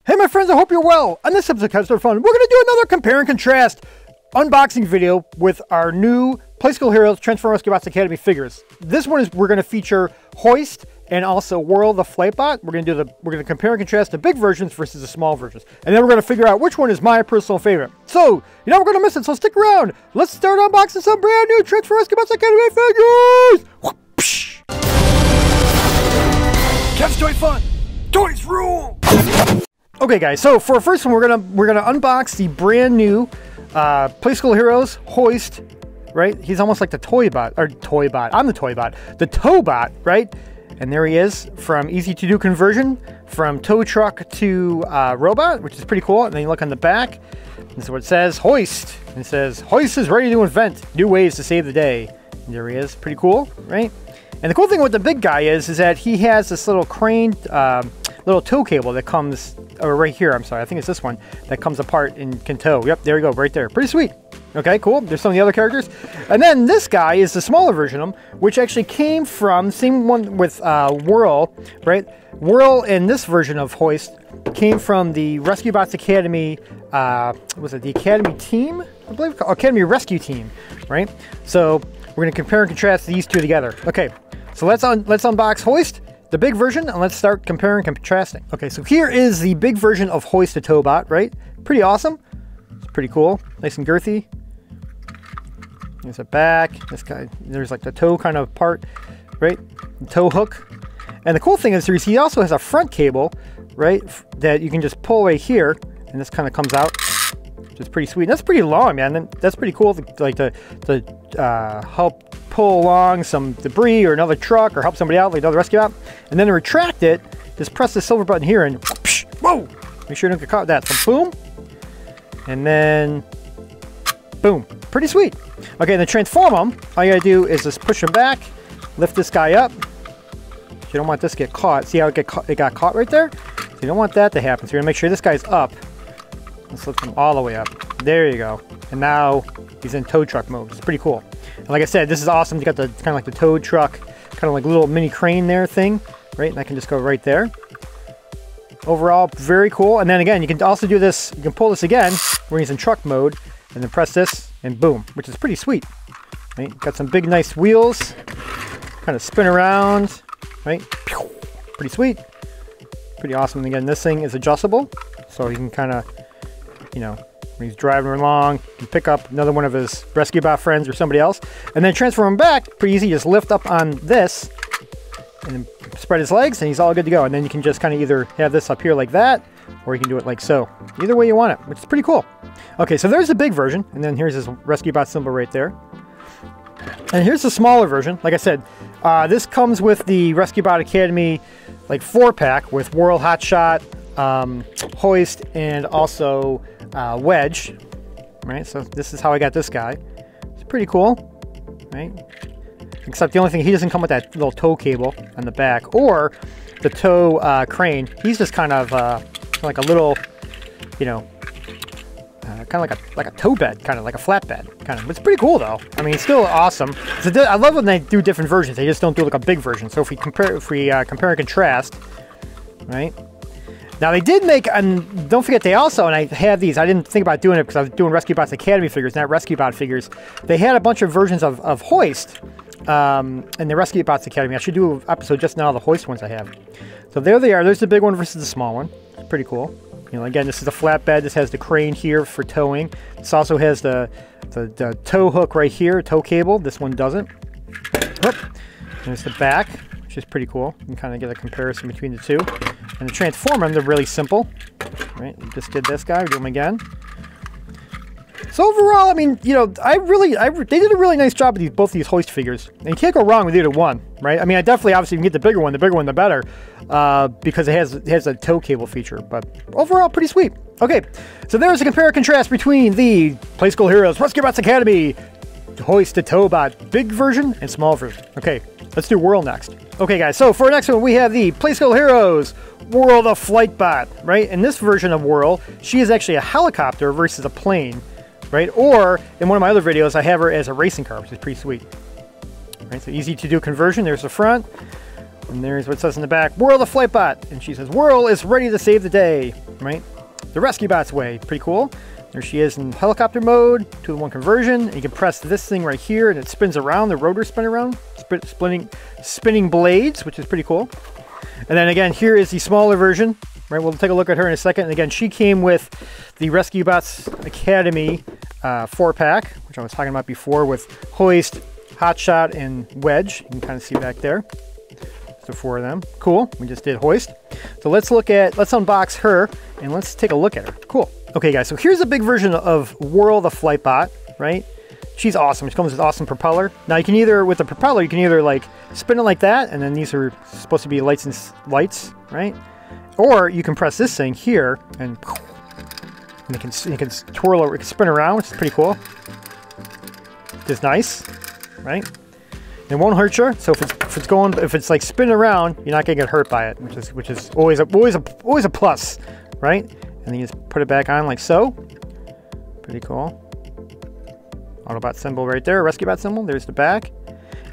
Hey my friends, I hope you're well. On this episode of KevsToyFun, we're going to do another compare and contrast unboxing video with our new Playskool Heroes Transformer Rescue Bots Academy figures. This one is we're going to feature Hoist and also Whirl the Flightbot. We're going to compare and contrast the big versions versus the small versions. And then we're going to figure out which one is my personal favorite. So, you're never going to miss it, so stick around. Let's start unboxing some brand new Transformer Rescue Bots Academy figures. KevsToyFun. Toys rule. Okay guys, so for our first one we're gonna unbox the brand new Playskool Heroes Hoist, right? He's almost like the toy bot, or toy bot. I'm the toy bot. The tow bot, right? And there he is, from easy to do conversion from tow truck to robot, which is pretty cool. And then you look on the back, this is what it says, Hoist. And it says, Hoist is ready to invent new ways to save the day. And there he is, pretty cool, right? And the cool thing with the big guy is that he has this little crane, little tow cable that comes, or right here, I'm sorry, I think it's this one, that comes apart and can tow. Yep, there you go, right there. Pretty sweet. Okay, cool. There's some of the other characters. And then this guy is the smaller version of him, which actually came from, same one with Whirl, right? Whirl in this version of Hoist came from the Rescue Bots Academy, was it the Academy team? I believe, Academy Rescue Team, right? So we're going to compare and contrast these two together. Okay, so let's unbox Hoist, the big version, and let's start comparing and contrasting. Okay, so here is the big version of Hoist the Towbot, right? Pretty awesome. It's pretty cool. Nice and girthy. There's a back. This guy, there's like the toe kind of part, right? The toe hook. And the cool thing is he also has a front cable, right? That you can just pull right here, and this kind of comes out, which is pretty sweet. And that's pretty long, man. That's pretty cool, like to help pull along some debris or another truck or help somebody out, like another rescue out. And then to retract it, just press the silver button here and whoosh, whoa! Make sure you don't get caught with that. So boom, and then boom. Pretty sweet. Okay, and to transform them, all you gotta do is just push them back, lift this guy up. You don't want this to get caught. See how it got caught right there? So you don't want that to happen. So you're gonna make sure this guy's up. Let's lift him all the way up. There you go. And now he's in tow truck mode. It's pretty cool. And like I said, this is awesome. You got the kind of like the tow truck, kind of like little mini crane there thing, right? And I can just go right there. Overall, very cool. And then again, you can also do this. You can pull this again when he's in truck mode, and then press this, and boom, which is pretty sweet. Right? Got some big, nice wheels. Kind of spin around, right? Pretty sweet. Pretty awesome. And again, this thing is adjustable, so you can kind of, you know, when he's driving along, you can pick up another one of his rescue bot friends or somebody else, and then transfer him back. Pretty easy. Just lift up on this, and then spread his legs, and he's all good to go. And then you can just kind of either have this up here like that, or you can do it like so. Either way you want it, which is pretty cool. Okay, so there's the big version, and then here's his rescue bot symbol right there. And here's the smaller version. Like I said, this comes with the Rescue Bot Academy like 4-pack with Whirl, Hotshot, Hoist, and also Wedge, right? So this is how I got this guy. It's pretty cool, right? Except the only thing, he doesn't come with that little tow cable on the back or the tow crane. He's just kind of like a little, you know, kind of like a tow bed, kind of like a flatbed, kind of. It's pretty cool though. I mean, it's still awesome. I love when they do different versions. They just don't do like a big version. So if we compare and contrast, right? Now they did make, and don't forget they also, and I have these, I didn't think about doing it because I was doing Rescue Bots Academy figures, not Rescue Bot figures. They had a bunch of versions of Hoist in the Rescue Bots Academy. I should do an episode just now of the Hoist ones I have. So there they are. There's the big one versus the small one. It's pretty cool. You know, again, this is a flatbed. This has the crane here for towing. This also has the tow hook right here, tow cable. This one doesn't. Whoop. There's the back, which is pretty cool. You can kind of get a comparison between the two. And to transform them, they're really simple. Right? We just did this guy. We do them again. So overall, I mean, you know, they did a really nice job with both these Hoist figures. And you can't go wrong with either one, right? I mean, I definitely, obviously, you can get the bigger one the better, because it has a tow cable feature. But overall, pretty sweet. Okay, so there's a compare and contrast between the Playskool Heroes Rescue Bots Academy Hoist the Towbot big version and small version. Okay, let's do Whirl next. Okay, guys, so for our next one, we have the Playskool Heroes Whirl the Flightbot, right? In this version of Whirl, she is actually a helicopter versus a plane. Right? Or in one of my other videos, I have her as a racing car, which is pretty sweet. Right? So easy to do conversion. There's the front. And there's what it says in the back, Whirl the Flightbot. And she says, Whirl is ready to save the day, right? The rescue bot's way. Pretty cool. There she is in helicopter mode, 2-to-1 conversion. And you can press this thing right here and it spins around, the rotors spin around, spinning blades, which is pretty cool. And then again, here is the smaller version, right? We'll take a look at her in a second. And again, she came with the Rescue Bots Academy 4-pack, which I was talking about before, with Hoist, Hotshot, and Wedge. You can kind of see back there. So 4 of them. Cool. We just did Hoist. So let's unbox her and let's take a look at her. Cool. Okay, guys. So here's a big version of Whirl the Flightbot, right? She's awesome. She comes with awesome propeller. Now you can either, with the propeller, you can either like spin it like that, and then these are supposed to be lights, right? Or you can press this thing here and it can twirl over, it can spin around, which is pretty cool. It's nice, right? It won't hurt you. So if it's like spinning around, you're not gonna get hurt by it, which is always a plus, right? And then you just put it back on like so. Pretty cool. Autobot symbol right there, rescue bot symbol. There's the back.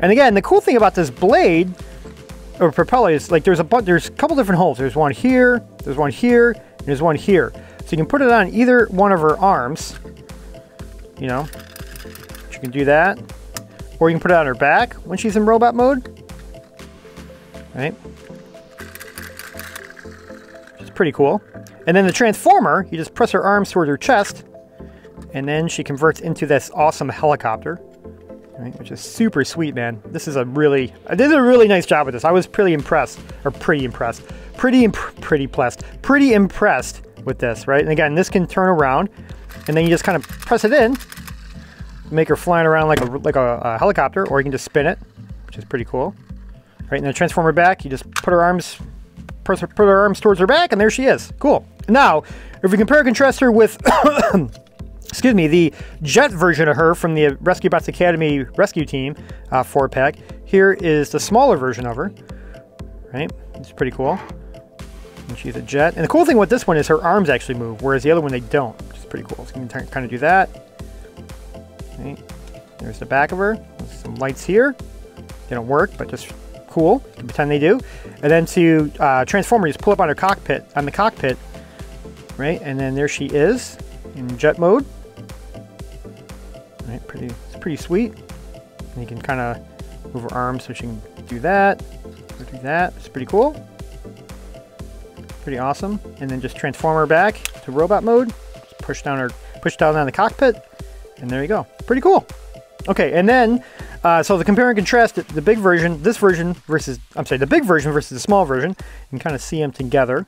And again, the cool thing about this blade or propeller is like there's a couple different holes. There's one here, there's one here, and there's one here. So you can put it on either one of her arms. You know, you can do that. Or you can put it on her back when she's in robot mode. Right? Which is pretty cool. And then the transformer, you just press her arms toward her chest, and then she converts into this awesome helicopter. Right? Which is super sweet, man. I did a really nice job with this. I was pretty impressed with this, right? And again, this can turn around, and then you just kind of press it in, make her flying around like a helicopter, or you can just spin it, which is pretty cool. Right, and then transform her back. You just put her arms towards her back, and there she is. Cool. Now, if we compare and contrast her with, excuse me, the jet version of her from the Rescue Bots Academy Rescue Team 4-pack, here is the smaller version of her. Right, it's pretty cool. And she's a jet. And the cool thing with this one is her arms actually move, whereas the other one they don't, which is pretty cool. So you can kind of do that. Right. There's the back of her. There's some lights here. They don't work, but just cool. You can pretend they do. And then to transform her, you just pull up on the cockpit, right? And then there she is in jet mode. Right, it's pretty sweet. And you can kind of move her arms so she can do that, or do that. It's pretty cool. Pretty awesome. And then just transform her back to robot mode. Just push down on the cockpit. And there you go. Pretty cool. Okay, and then, so the compare and contrast, the big version, the big version versus the small version, you can kind of see them together,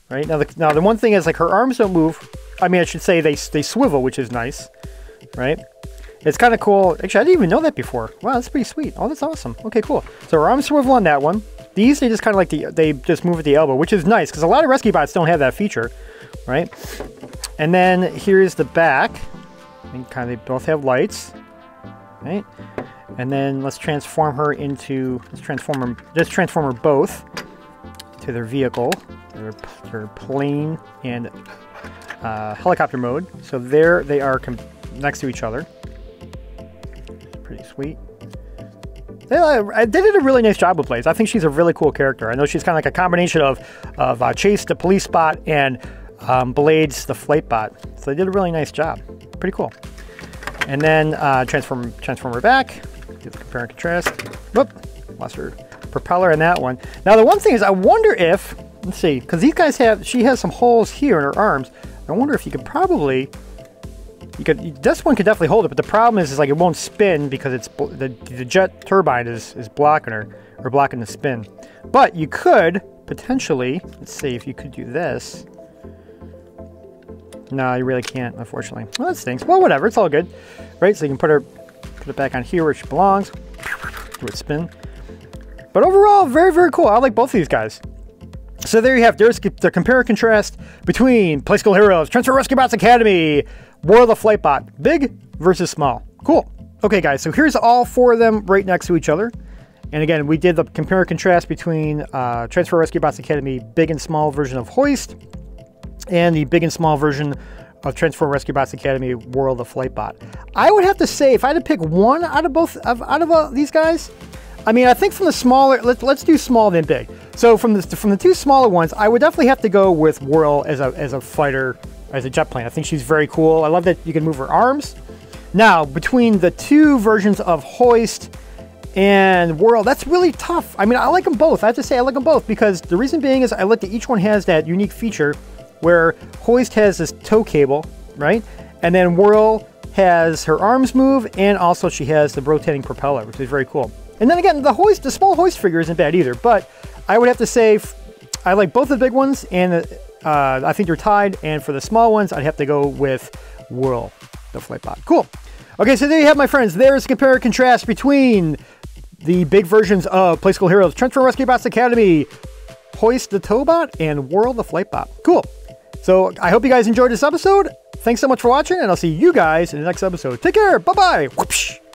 right? Now the one thing is, like, her arms don't move. I mean, I should say they swivel, which is nice, right? It's kind of cool. Actually, I didn't even know that before. Wow, that's pretty sweet. Oh, that's awesome. Okay, cool. So her arms swivel on that one. These, they just kind of like they just move at the elbow, which is nice, because a lot of rescue bots don't have that feature, right? And then here's the back. And kind of, they both have lights, right? And then let's transform her both to their vehicle, their plane and helicopter mode. So there they are next to each other. Pretty sweet. They did a really nice job with Blaze. I think she's a really cool character. I know she's kind of like a combination of Chase the police bot and Blades the flight bot. So they did a really nice job. Pretty cool. And then transform her back. Do the compare and contrast. Whoop, lost her propeller in that one. Now the one thing is, I wonder if, let's see, because these guys she has some holes here in her arms. I wonder if you could probably, this one could definitely hold it, but the problem is like it won't spin because it's the jet turbine is blocking her, or blocking the spin. But you could potentially, let's see if you could do this. No, you really can't, unfortunately. Well, that stinks. Well, whatever, it's all good, right? So you can put it back on here where she belongs. Do it spin. But overall, very, very cool. I like both of these guys. So there you have, there's the compare and contrast between Playskool Heroes, Transformer Rescue Bots Academy, Whirl the Flightbot, big versus small. Cool. Okay, guys, so here's all 4 of them right next to each other. And again, we did the compare and contrast between Transformer Rescue Bots Academy big and small version of Hoist, and the big and small version of Transformer Rescue Bots Academy Whirl the Flightbot. I would have to say, if I had to pick one out of these guys, I mean, I think from the smaller, let's do small then big. So from the two smaller ones, I would definitely have to go with Whirl as a fighter, as a jet plane. I think she's very cool. I love that you can move her arms. Now, between the two versions of Hoist and Whirl, that's really tough. I mean, I like them both. I have to say I like them both because the reason being is I like that each one has that unique feature where Hoist has this tow cable, right? And then Whirl has her arms move, and also she has the rotating propeller, which is very cool. And then again, the small Hoist figure isn't bad either, but I would have to say I like both the big ones, and I think they're tied, and for the small ones, I'd have to go with Whirl, the Flightbot. Cool. Okay, so there you have, my friends. There's a compare and contrast between the big versions of Playskool Heroes, Transform Rescue Bots Academy, Hoist the Towbot, and Whirl the Flightbot. Cool. So I hope you guys enjoyed this episode. Thanks so much for watching, and I'll see you guys in the next episode. Take care. Bye-bye. Whoopsh.